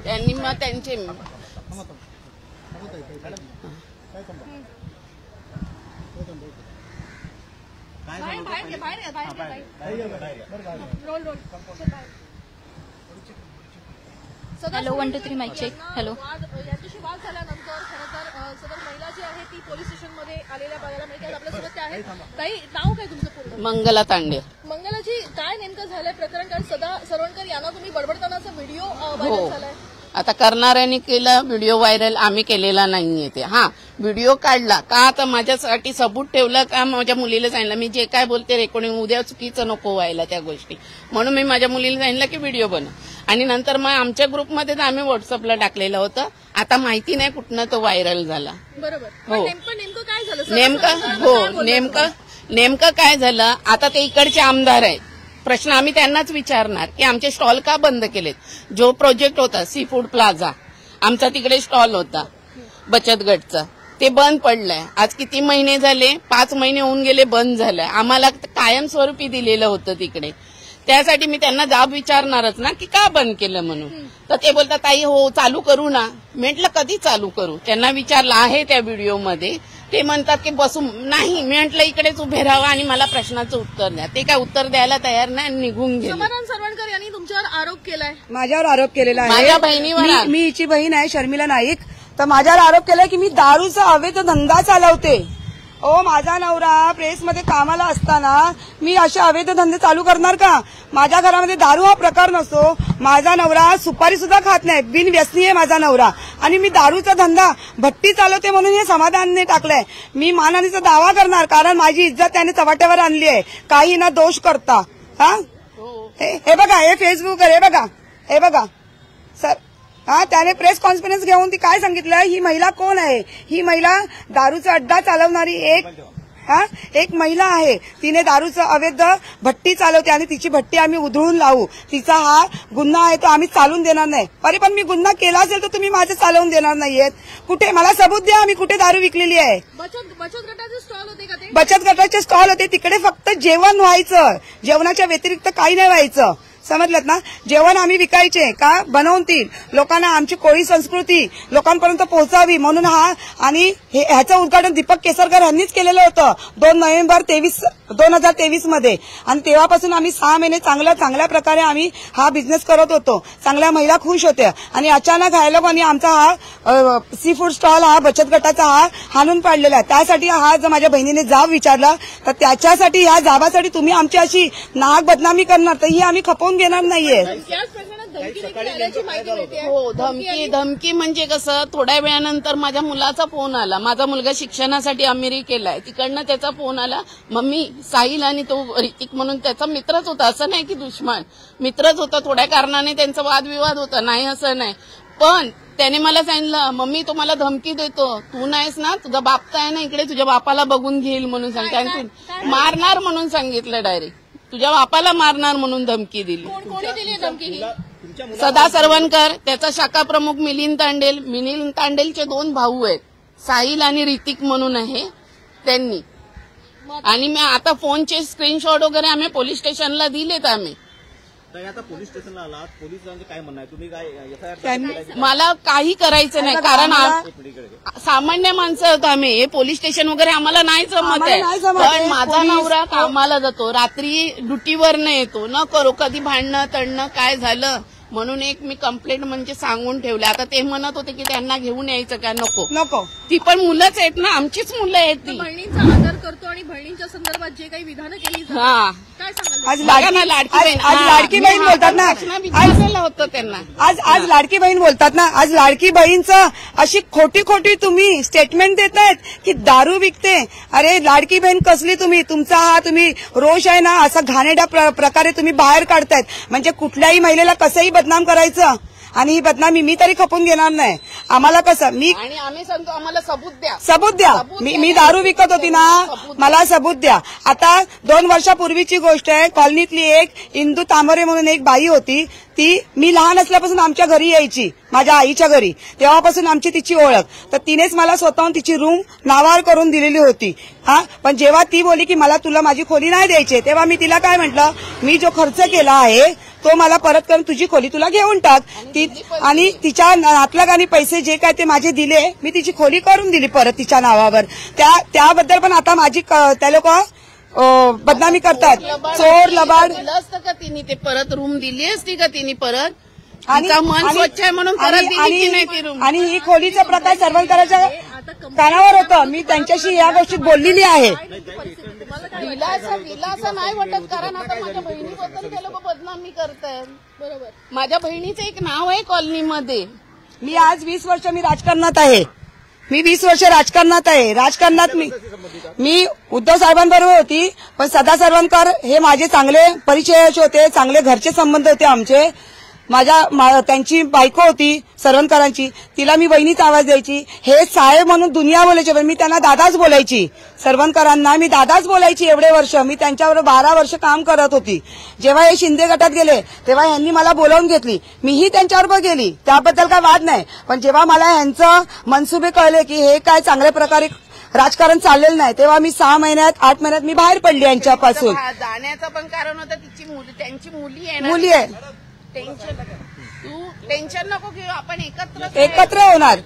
त्यांनी मग त्यांचे हॅलो 1 2 3 माइक चेक. हॅलो. याच्याशी वाद झाल्यानंतर खरं तर सदर महिला जी आहे ती पोलीस स्टेशनमध्ये आलेल्या बघायला मिळते. आपल्यासोबत त्या आहेत. ताई, नाव काय तुमचं पूर्ण? मंगला तांडे. मंगलाजी, काय नेमकं झालंय प्रकरण? कारण सदा सरवणकर यांना तुम्ही बडबडतानाचा व्हिडिओ व्हायरल झालाय. आता करणाऱ्यांनी केला व्हिडिओ व्हायरल, आम्ही केलेला नाहीये ते. व्हिडिओ काढला का आता माझ्यासाठी सबूत ठेवलं का माझ्या मुलीला सांगितलं मी जे काय बोलते रेकॉर्डिंग उद्या चुकीचं नको व्हायला त्या गोष्टी, म्हणून मी माझ्या मुलीला सांगितलं की व्हिडिओ बनव. आणि नंतर मग आमच्या ग्रुपमध्ये तर आम्ही व्हॉट्सअपला टाकलेलं होतं. आता माहिती नाही कुठनं तो व्हायरल झाला. बरोबर. हो. नेमकं काय झालं? नेमकं काय झालं, आता ते इकडचे आमदार आहेत. प्रश्न आम्ही त्यांनाच विचारणार की आमचे स्टॉल का बंद केलेत. जो प्रोजेक्ट होता सी फूड प्लाझा, आमचा तिकडे स्टॉल होता बचत गटचा, ते बंद पडलंय. आज किती महिने झाले? 5 महिने होऊन गेले बंद झालंय. आम्हाला कायमस्वरूपी दिलेलं होतं तिकडे. त्यासाठी मी त्यांना जाब विचारणारच ना की का बंद केलं म्हणून. तर ते बोलतात ताई हो चालू करू ना. म्हटलं कधी चालू करू? त्यांना विचारलं आहे त्या व्हिडिओमध्ये. ते म्हणतात की बसू नाही. मी म्हटलं इकडेच उभे राहा आणि मला प्रश्नाचं उत्तर द्या. ते काय उत्तर द्यायला तयार नाही आणि निघून गेले. समाधान सरवणकर यांनी तुमच्यावर आरोप केलाय. माझ्यावर आरोप केलेला आहे. माझ्या बहिणीवर. मी हिची बहीण आहे शर्मिला नाईक. तर माझ्यावर आरोप केलाय की मी दारूचा अवैध धंदा चालवते. माझा नवरा प्रेसमध्ये कामाला असताना मी असे अवैध धंदे चालू करणार का? माझ्या घरामध्ये दारू हा प्रकार नसतो. माझा नवरा सुपारी सुद्धा खात नाही, बिनव्यसनी आहे माझा नवरा. आणि मी दारूचा धंदा भट्टी चालवते म्हणून हे समाधानने टाकलंय. मी मानहानीचा दावा करणार, कारण माझी इज्जत त्याने चव्हाट्यावर आणली आहे काही ना दोष करता. हे बघा, हे फेसबुक हे बघा सर. त्याने प्रेस कॉन्फरन्स घेऊन ती काय सांगितलं, ही महिला कोण आहे? ही महिला दारूचा अड्डा चालवणारी एक महिला आहे. तिने दारूचं अवैध भट्टी चालवते आणि तिची भट्टी आम्ही उधळून लावू. तिचा हा गुन्हा आहे तो आम्ही चालून देणार नाही. अरे पण मी गुन्हा केला असेल तर तुम्ही माझं चालवून देणार नाहीयेत. कुठे मला सबूत द्या, आम्ही कुठे दारू विकलेली आहे? बचत गटाचे स्टॉल होते का ते? बचत गटाचे स्टॉल होते. तिकडे फक्त जेवण व्हायचं, जेवणाच्या व्यतिरिक्त काही नाही व्हायचं. समजलं ना? जेवण आम्ही विकायचे का बनवून ती लोकांना आमची कोळी संस्कृती लोकांपर्यंत पोहोचावी म्हणून आणि ह्याचं उद्घाटन दीपक केसरकर यांनीच केलेलं होतं 2 नोव्हेंबर 2023 मध्ये. आणि तेव्हापासून आम्ही 6 महिने चांगल्या प्रकारे आम्ही हा बिझनेस करत होतो. चांगल्या महिला खुश होत्या. आणि अचानक ह्या लोकांनी आमचा हा सी फूड स्टॉल हा बचत गटाचा हाणून पाडलेला आहे. त्यासाठी जर माझ्या बहिणीने जाब विचारला तर त्याच्यासाठी ह्या जाबासाठी तुम्ही आमची अशी नाहक बदनामी करणार तर ही आम्ही खपवून घेणार नाहीये. हो, धमकी म्हणजे कसं, थोड्या वेळानंतर माझ्या मुलाचा फोन आला. माझा मुलगा शिक्षणासाठी अमेरिकेला आहे. तिकडनं त्याचा फोन आला, मम्मी साहिल आणि तो ऋतिक म्हणून त्याचा मित्रच होता, असं नाही की दुश्मन, मित्रच होता. थोड्या कारणाने त्यांचा वादविवाद होता, नाही असं नाही. पण त्याने मला सांगितलं मम्मी तो मला धमकी देतो, तू नाहीस ना, तुझा बाप तर आहे ना इकडे, तुझ्या बापाला बघून घेईल म्हणून सांगितलं. मारणार म्हणून सांगितलं, डायरेक्ट तुझ्या बापाला मारणार म्हणून धमकी दिली. कोणी दिली धमकी? सदा सरवणकर, त्याचा शाखा प्रमुख मिलिंद तांडेलचे 2 भाऊ आहेत, साहिल आणि ऋतिक म्हणून आहे त्यांनी. आणि मी आता फोनचे स्क्रीनशॉट वगैरे आम्ही पोलीस स्टेशनला दिलेत. आम्ही आता पोलीस स्टेशनला आलात, पोलिसांचं काय म्हणणं आहे? तुम्ही काय मला काही करायचं नाही, कारण सामान्य माणसं आहोत आम्ही. हे पोलीस स्टेशन वगैरे आम्हाला नाही जमत आहे. पण माझा नवरा कामाला जातो, रात्री ड्युटीवर न येतो, न करो कधी भांडणं तडणं काय झालं म्हणून एक मी कंप्लेंट म्हणजे सांगून ठेवले. आता ते म्हणत होते की त्यांना घेऊन यायचं का? नको. ती पण मुलंच आहेत ना, आमचीच मुलं आहेत. ती बहिणींचा आदर करतो आणि बहिणींच्या संदर्भात जे काही विधानं केली काय सांगाल? आज लाडकी बहीण बोलतात ना, विचारलेलं होतं त्यांना. आज लाडकी बहीण बोलतात ना, आज लाडकी बहीणचं अशी खोटी तुम्ही स्टेटमेंट देतायत की दारू विकते. अरे लाडकी बहीण कसली तुम्ही? तुमचा तुम्ही रोष आहे ना, असा घाणेरड्या प्रकारे तुम्ही बाहेर काढतायत. म्हणजे कुठल्याही महिलेला कसंही बदनाम करायचं आणि ही बदनामी मी तरी खपून घेणार नाही. आम्हाला कसं आणि आम्ही सांगतो आम्हाला सबूत द्या. मी दारू विकत होती ना, मला सबूत द्या. आता 2 वर्षापूर्वीची गोष्ट आहे. कॉलनीतली एक इंदू तांबरे म्हणून एक बाई होती. ती मी लहान असल्यापासून आमच्या घरी यायची, माझ्या आईच्या घरी. तेव्हापासून आमची तिची ओळख. तर तिनेच मला स्वतःहून तिची रूम नावार करून दिलेली होती. पण जेव्हा ती बोलली की मला तुला माझी खोली नाही द्यायची, तेव्हा मी तिला काय म्हटलं, मी जो खर्च केला आहे तो मला परत करून तुझी खोली तुला घेऊन टाक आणि तिच्या नातलग आणि पैसे जे काय ते माझे दिले, मी तिची खोली करून दिली परत तिच्या नावावर. त्याबद्दल पण आता माझी त्या लोक बदनामी करतात. चोर लबाड दिलं असतं का तिने ते परत रूम दिली असती का तिने परत? आणि तिचं मन स्वच्छ आहे म्हणून परत दिली की नाही ती रूम? आणि ही खोलीचा प्रकार सर्वंकराच्या कानावर होतं. मी त्यांच्याशी या गोष्टीत बोललेली आहे. दिला असं नाही वाटत, कारण आता माझ्या बहिणीबद्दल ते लोक बदनामी करतायत. बरोबर. माझ्या बहिणीचं एक नाव आहे कॉलनीमध्ये. मी आज 20 वर्ष मी राजकारणात आहे. मी 20 वर्ष राजकारणात आहे. राजकारणात मी उद्धव साहेबांबरोबर होती, पण सदा सरवणकर हे माझे चांगले परिचयाचे होते, चांगले घरचे संबंध होते आमचे. त्यांची बायको होती सरवणकरांची, तिला मी बहिणीचा आवाज द्यायची. हे साहेब म्हणून दुनिया बोलायचे, पण मी त्यांना दादाच बोलायची. सरवणकरांना मी दादाच बोलायची एवढे वर्ष. मी त्यांच्यावर 12 वर्ष काम करत होती. जेव्हा हे शिंदे गटात गेले तेव्हा यांनी मला बोलावून घेतली, मीही त्यांच्याबरोबर गेली, त्याबद्दल काय वाद नाही. पण जेव्हा मला ह्यांचं मनसुबे कळले की हे काय चांगल्या प्रकारे राजकारण चाललेलं नाही, तेव्हा मी 6 महिन्यात 8 महिन्यात मी बाहेर पडली यांच्यापासून. जाण्याचं पण कारण होतं तिची मुली, त्यांची मुली आहे ना. मुली आहे. तू टेन्शन नको घेऊ, आपण एकत्र होणार.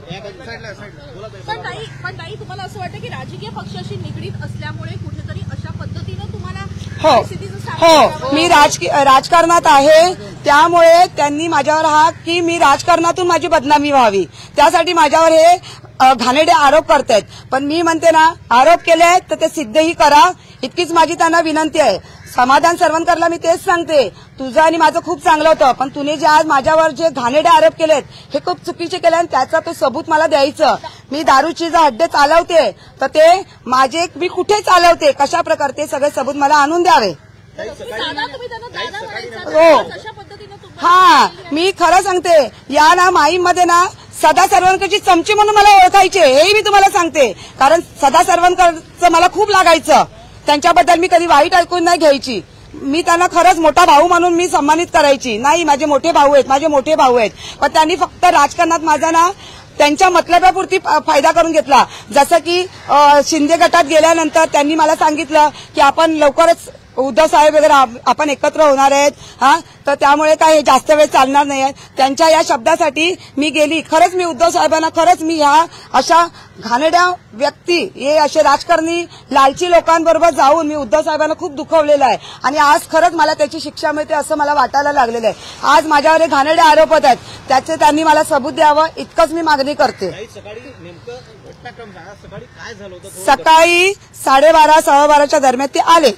पण ताई तुम्हाला असं वाटतं की राजकीय पक्षाशी निगडीत असल्यामुळे कुठेतरी अशा पद्धतीनं तुम्हाला परिस्थितीचं सामना हो, मी राजकारणात आहे, त्यामुळे त्यांनी माझ्यावर की मी राजकारणातून माझी बदनामी व्हावी, त्यासाठी माझ्यावर हे घाणेरडे आरोप करतायत. पण मी म्हणते ना, आरोप केले तर ते सिद्धही करा, इतकीच माझी त्यांना विनंती आहे. समाधान सरवणकरला मी तेच सांगते, तुझं आणि माझं खूप चांगलं होतं, पण तुने जे आज माझ्यावर जे घाणेरडे आरोप केलेत हे खूप चुकीचे केले आणि त्याचा तो सबूत मला द्यायचं. मी दारूची जर हड्डे चालवते तर ते माझे मी कुठे चालवते, कशा प्रकारे, ते सगळे सबूत मला आणून द्यावे. हो, हा, मी खरं सांगते, या ना माईमध्ये ना सदा सरवणकरची चमची म्हणून मला ओळखायचे, हेही मी तुम्हाला सांगते. कारण सदा सरवणकरचं मला खूप लागायचं, त्यांच्याबद्दल मी कधी वाईट ऐकून नाही घ्यायची. मी त्यांना खरंच मोठा भाऊ म्हणून मी सन्मानित करायची. नाही, माझे मोठे भाऊ आहेत, पण त्यांनी फक्त राजकारणात माझा ना त्यांच्या मतलबापुरती फायदा करून घेतला. जसं की शिंदे गटात गेल्यानंतर त्यांनी मला सांगितलं की आपण लवकरच उद्धव साहेब वगैरे आपण एकत्र होणार आहेत, तर त्यामुळे काय जास्त वेळ चालणार नाही. त्यांच्या या शब्दासाठी मी गेली. खरंच मी उद्धव साहेबांना, खरंच मी ह्या अशा घाणेरड्या व्यक्ती, हे असे राजकारणी लालची लोकांबरोबर जाऊन मी उद्धव साहेबांना खूप दुखवलेलं आहे आणि आज खरंच मला त्याची शिक्षा मिळते असं मला वाटायला लागलेलं आहे. आज माझ्यावर हे घाणेरडे आरोप होत आहेत, त्याचे त्यांनी मला सबूत द्यावं इतकंच मी मागणी करते. सकाळी 12:30 12:15च्या दरम्यान ते आले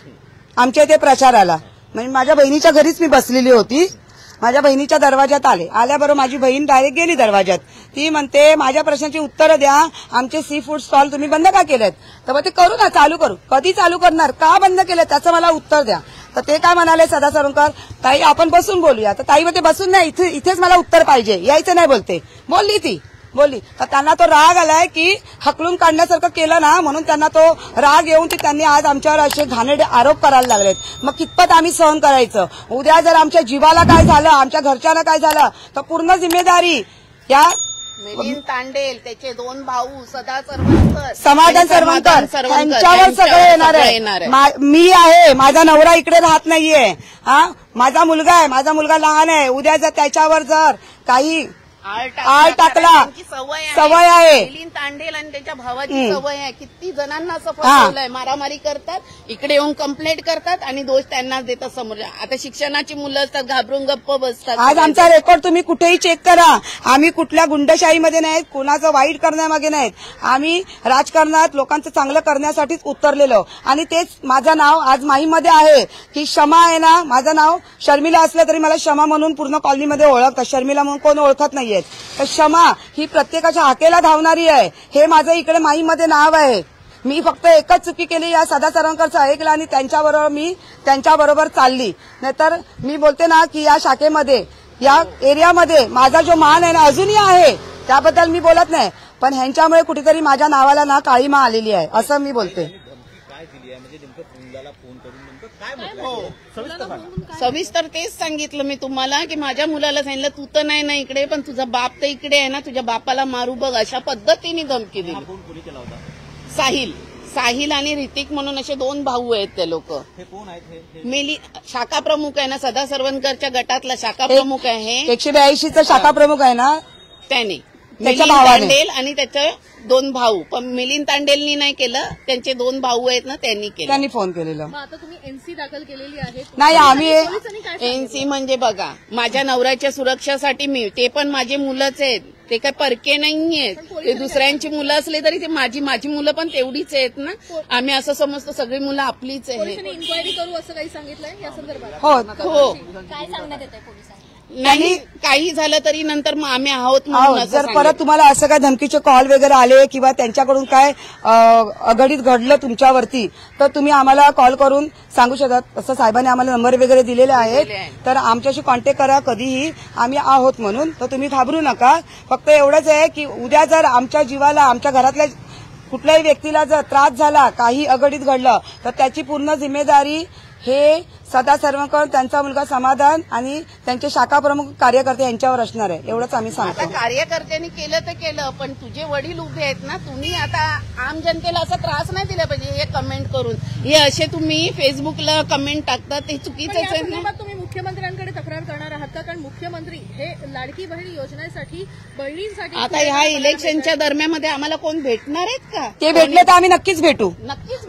आमच्या इथे प्रचाराला. म्हणजे माझ्या बहिणीच्या घरीच मी बसलेली होती, माझ्या बहिणीच्या दरवाजात आल्याबरोबर माझी बहीण डायरेक्ट गेली दरवाजात. ती म्हणते माझ्या प्रश्नाची उत्तरं द्या, आमचे सी फूड स्टॉल तुम्ही बंद का केलेत? तर मग ते करू ना, चालू करू. कधी चालू करणार, का बंद केले, त्याचं मला उत्तर द्या. तर ते काय म्हणाले सदा सरवणकर, ताई आपण बसून बोलूया. तर ताई म्हणते बसून नाही, इथेच मला उत्तर पाहिजे, यायचं नाही बोलते. बोलली तर त्यांना तो राग आलाय की हकलून काढण्यासारखं केलं ना, म्हणून त्यांना तो राग येऊन त्यांनी आज आमच्यावर असे घाणेरडे आरोप करायला लागलेत. मग कितपत आम्ही सहन करायचं? उद्या जर आमच्या जीवाला काय झालं, आमच्या घरच्यांना काय झालं, तर पूर्ण जिम्मेदारी या मिलिंद तांडेल, त्याचे 2 भाऊ सदा सरवणकर, समाधान सरवणकर यांच्यावर सगळं येणार आहे. मी आहे, माझा नवरा इकडे राहत नाहीये, माझा मुलगा लहान आहे. उद्या जर त्याच्यावर जर काही आळ टाकला, सवय आहे. मिलिंद तांडेल आणि त्याच्या भावाची सवय आहे. किती जणांना असं फसवलंय, मारामारी करतात, इकडे येऊन कंप्लेंट करतात आणि दोष त्यांनाच देतात समोर. आता शिक्षणाची मुलं असतात, घाबरून गप्प बसतात. आज आमचा रेकॉर्ड तुम्ही कुठेही चेक करा, आम्ही कुठल्या गुंडशाहीमध्ये नाहीत, कुणाचं वाईट करण्यामागे नाहीत. आम्ही राजकारणात लोकांचं चांगलं करण्यासाठीच उतरलेलो आणि तेच माझं नाव आज माहीमध्ये आहे की क्षमा आहे ना. माझं नाव शर्मिला असलं तरी मला क्षमा म्हणून पूर्ण कॉलनीमध्ये ओळखतात, शर्मिला म्हणून कोण ओळखत नाहीये. तर क्षमा ही प्रत्येकाच्या हाकेला धावणारी आहे. हे माझं इकडे माहीमध्ये नाव आहे. मी फक्त एकच चुकी केली, या सदा सरवणकरचं ऐकलं आणि त्यांच्याबरोबर चालली. नाहीतर मी बोलते ना की या शाखेमध्ये, या एरियामध्ये माझा जो मान आहे ना अजूनही आहे, त्याबद्दल मी बोलत नाही. पण ह्यांच्यामुळे कुठेतरी माझ्या नावाला ना काळीमा आलेली आहे असं मी बोलते. सविस्तर तेच सांगितलं मी तुम्हाला की माझ्या मुलाला सांगितलं तू तर नाही ना इकडे, पण तुझा बाप तर इकडे आहे ना, तुझ्या बापाला मारू बघ, अशा पद्धतीने धमकी दिली. साहिल आणि ऋतिक म्हणून असे 2 भाऊ आहेत ते लोक. हे कोण आहेत? मिली शाखा प्रमुख आहे ना, सदा सरवणकरच्या गटातला शाखा प्रमुख आहे 182चा शाखा प्रमुख आहे ना त्याने, त्याच्या मिलिंद भावाने. तांडेल आणि त्याचे 2 भाऊ. पण मिलिंद तांडेलनी नाही केलं, त्यांचे 2 भाऊ आहेत ना त्यांनी केलं. त्यांनी फोन केलेला. मग आता तुम्ही एनसी दाखल केलेली आहे. नाही, आम्ही पोलिसांनी काय सांगितलं? एनसी म्हणजे बघा, माझ्या नवऱ्याच्या सुरक्षासाठी मी, ते पण माझे मुलंच आहेत, ते काय परके नाहीयेत. ते दुसऱ्यांची मुलं असले तरी ते माझी मुलं पण तेवढीच आहेत ना. आम्ही असं समजतो सगळी मुलं आपलीच आहेत. पोलिसांनी इन्क्वायरी करू असं काही सांगितलंय या संदर्भात? हो हो, काय सांगण्यात येत आहे पोलिसांनी? नाही काही झालं तरी नंतर मग आम्ही आहोत म्हणून आहोत. असं जर सांगितलं. परत तुम्हाला असं काय धमकीचे कॉल वगैरे आले किंवा त्यांच्याकडून काय अघटित घडलं तुमच्यावरती, तर तुम्ही आम्हाला कॉल करून सांगू शकता. असं साहेबांनी आम्हाला नंबर वगैरे दिलेले आहेत, तर आमच्याशी कॉन्टॅक्ट करा कधीही, आम्ही आहोत म्हणून. तर तुम्ही घाबरू नका. फक्त एवढंच आहे की उद्या जर आमच्या जीवाला, आमच्या घरातल्या कुठल्याही व्यक्तीला जर त्रास झाला, काही अघटित घडलं, तर त्याची पूर्ण जिम्मेदारी हे सदा सरवणकर, त्यांचा मुलगा समाधान आणि त्यांचे शाखा प्रमुख कार्यकर्ते यांच्यावर असणार आहे. एवढंच आम्ही आता सांगतो. कार्यकर्त्यांनी केलं तर केलं, पण तुझे वडील उभे आहेत ना, तुम्ही आता आम जनतेला असा त्रास नाही दिला पाहिजे. हे कमेंट करून, हे असे तुम्ही फेसबुकला कमेंट टाकतात, ते पण चुकीचंच या आहे ना. संदर्भात तुम्ही मुख्यमंत्र्यांकडे तक्रार करणार आहात का? कारण मुख्यमंत्री हे लाडकी बहीण योजनेसाठी बहिणींसाठी आता ह्या इलेक्शनच्या दरम्यानमध्ये आम्हाला कोण भेटणार आहेत का? ते भेटले तर आम्ही नक्कीच भेटू,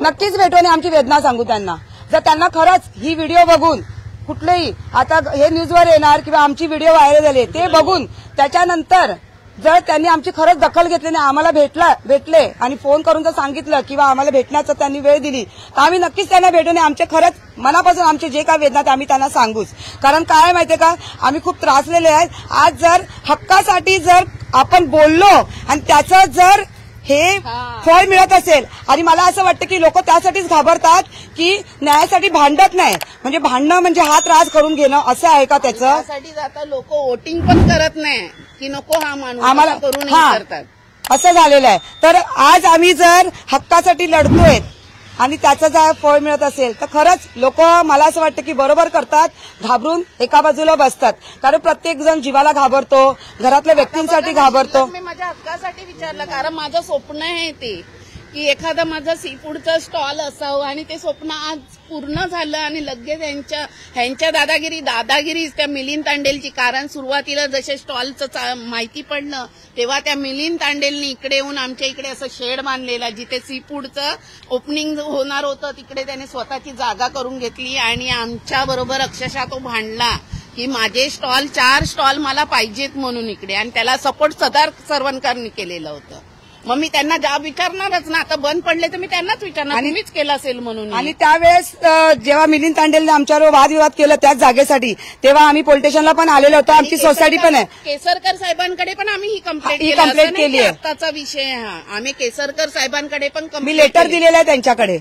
नक्कीच भेटू आणि आमची वेदना सांगू त्यांना. जर त्यांना खरंच ही व्हिडिओ बघून कुठलेही, आता हे न्यूजवर येणार किंवा आमची व्हिडिओ व्हायरल झाली, ते बघून त्याच्यानंतर जर त्यांनी आमची खरंच दखल घेतली नाही, आम्हाला भेटले आणि फोन करून जर सांगितलं किंवा आम्हाला भेटण्याचं त्यांनी वेळ दिली, तर आम्ही नक्कीच त्यांना भेटू नये. आमचे खरंच मनापासून आमचे जे काय वेदना आम्ही त्यांना सांगूच. कारण काय माहितीये का, आम्ही खूप त्रासलेले आहेत. आज जर हक्कासाठी जर आपण बोललो आणि त्याचं जर हे फळ मिळत असेल, आणि मला असं वाटतं की लोक त्यासाठीच घाबरतात की न्यायासाठी भांडत नाही, म्हणजे भांडणं म्हणजे हा त्रास करून घेणं असं आहे का त्याचं. त्यासाठी आता लोक वोटिंग पण करत नाही की नको हा माणूस आम्हाला असं करून करतात. असं झालेलं आहे. तर आज आम्ही जर हक्कासाठी लढतोय आणि त्याचं जर फळ मिळत असेल, तर खरंच लोक, मला असं वाटतं की बरोबर करतात, घाबरून एका बाजूला बसतात. कारण प्रत्येक जण जीवाला घाबरतो, घरातल्या व्यक्तींसाठी घाबरतो. मी माझ्या हक्कासाठी विचारलं, कारण माझं स्वप्न आहे ते की एखादा माझा सीफूडचा स्टॉल असावं, आणि ते स्वप्न आज पूर्ण झालं. आणि लगेच ह्यांच्या दादागिरी त्या मिलिंद तांडेलची. कारण सुरुवातीला जसे स्टॉलचं माहिती पडलं, तेव्हा त्या मिलिंद तांडेलनी इकडे येऊन आमच्या इकडे असं शेड बांधलेला, जिथे सीफूडचं ओपनिंग होणार होतं, तिकडे त्याने स्वतःची जागा करून घेतली आणि आमच्या बरोबर अक्षरशः तो भांडला की माझे 4 स्टॉल मला पाहिजेत म्हणून इकडे. आणि त्याला सपोर्ट सदा सरवणकरनी केलेलं होतं. मग मी त्यांना जाब विचारणारच ना. आता बंद पडले तर मी त्यांनाच विचारणार, तुम्हीच केलं असेल म्हणून. आणि त्यावेळेस जेव्हा मिलिंद तांडेलने आमच्यावर वादविवाद केला त्याच जागेसाठी, तेव्हा आम्ही पोलीस स्टेशनला पण आलेलो होतो. आमची सोसायटी पण आहे. केसरकर साहेबांकडे पण आम्ही ही कंप्लेंट केली आहे. आताचा विषय हा, आम्ही केसरकर साहेबांकडे पण मी लेटर दिलेलं आहे त्यांच्याकडे,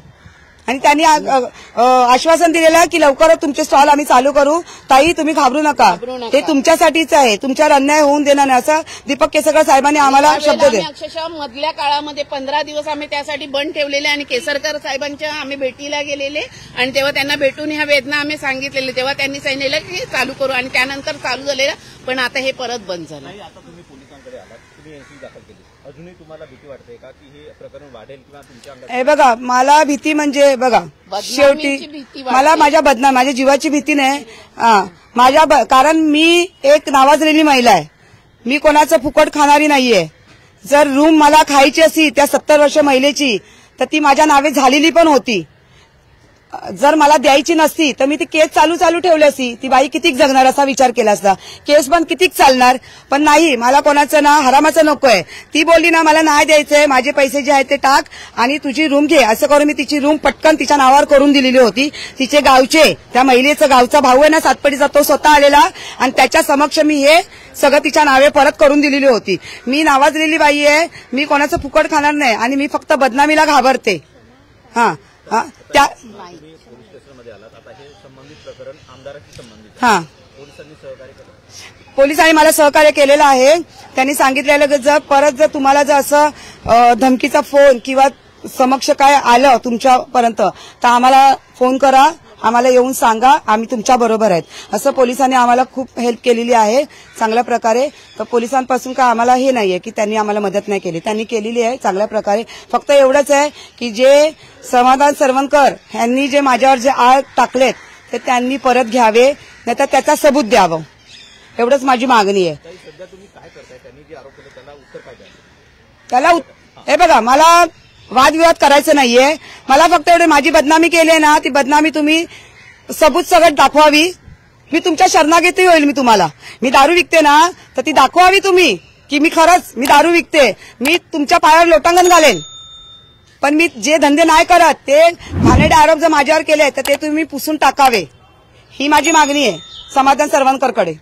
आणि त्यांनी आश्वासन दिलेलं आहे की लवकरच तुमचे स्टॉल आम्ही चालू करू. ताई, तुम्ही घाबरू नका, ते तुमच्यासाठीच आहे, तुमच्यावर अन्याय होऊन देणार नाही, असं दीपक केसरकर साहेबांनी आम्हाला शब्द दिले. अक्षरशः मधल्या काळामध्ये 15 दिवस आम्ही त्यासाठी बंद ठेवलेले, आणि केसरकर साहेबांच्या आम्ही भेटीला गेलेले, आणि तेव्हा त्यांना भेटून ह्या वेदना आम्ही सांगितलेले. तेव्हा त्यांनी सांगितलेलं की चालू करू, आणि त्यानंतर चालू झालेलं. पण आता हे परत बंद झालं. आता तुम्ही पोलिसांकडे आलात, तुम्ही एनसी दाखल केली, अजूनही तुम्हाला भीती वाटते का की हे प्रकरण वाढेल किंवा तुमच्या अंगात? हे बघा, मला भीती म्हणजे बघा, शेवटी मला माझ्या जीवाची भीती नाही. कारण मी एक नावाजलेली महिला आहे, मी कोणाचं फुकट खाणारी नाहीये. जर रूम मला खायची असती त्या 70 वर्ष महिलेची, तर ती माझ्या नावे झालेली पण होती. जर मला द्यायची नसती तर मी ती केस चालू ठेवली असती. ती बाई कितीक जगणार असा विचार केला असता. केस पण कितीक चालणार. पण नाही, मला कोणाचं ना हरामाचं नकोय. ती बोलली ना मला नाही द्यायचंय, माझे पैसे जे आहेत ते टाक आणि तुझी रूम घे. असं करून मी तिची रूम पटकन तिच्या नावावर करून दिलेली होती. तिचे गावचे, त्या महिलेचा गावचा भाऊ आहे ना सातपडीचा, तो स्वतः आलेला, आणि त्याच्या समक्ष मी हे सगळं तिच्या नावे परत करून दिलेली होती. मी नावाजलेली बाई आहे, मी कोणाचं फुकट खाणार नाही, आणि मी फक्त बदनामीला घाबरते. त्या पोलीस स्टेशनमध्ये आलात, आता हे संबंधित प्रकरण आमदाराशी संबंधित, पोलिसांनी सहकार्य केलं? पोलिसांनी मला सहकार्य केलेलं आहे. त्यांनी सांगितलेलं की जर तुम्हाला जर असं धमकीचा फोन किंवा समक्ष काय आलं तुमच्यापर्यंत, तर आम्हाला फोन करा, आम्हाला येऊन सांगा, आम्ही तुमच्या बरोबर आहेत असं पोलिसांनी आम्हाला खूप हेल्प केलेली आहे चांगल्या प्रकारे. तर पोलिसांपासून का आम्हाला हे नाहीये की त्यांनी आम्हाला मदत नाही केली, त्यांनी केलेली आहे चांगल्या प्रकारे. फक्त एवढंच आहे की जे समाधान सरवणकर यांनी जे माझ्यावर जे आळ टाकलेत ते त्यांनी परत घ्यावे, नाहीतर त्याचा सबूत द्यावं, एवढंच माझी मागणी आहे. ताई, सध्या तुम्ही काय करताय? त्यांनी जे आरोप केले त्याला उत्तर काय द्याल? हे बघा, मला वादविवाद करायचं नाहीये, मला फक्त एवढे माझी बदनामी केली आहे ना, ती बदनामी तुम्ही सबूत सगळं दाखवावी. मी तुमच्या शरणागती होईल. मी तुम्हाला मी दारू विकते ना, तर ती दाखवावी तुम्ही की मी खरंच मी दारू विकते. मी तुमच्या पायावर लोटांगण घालेन, पण मी जे धंदे नाही करत ते घाणेरडे आरोप जर माझ्यावर केले तर ते तुम्ही पुसून टाकावे, ही माझी मागणी आहे समाधान सरवणकरकडे.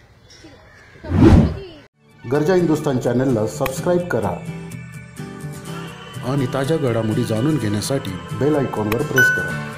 गर्जा हिंदुस्तान चॅनलला सबस्क्राईब करा आणि ताज्या घडामोडी जाणून घेण्यासाठी बेल आयकॉनवर प्रेस करा.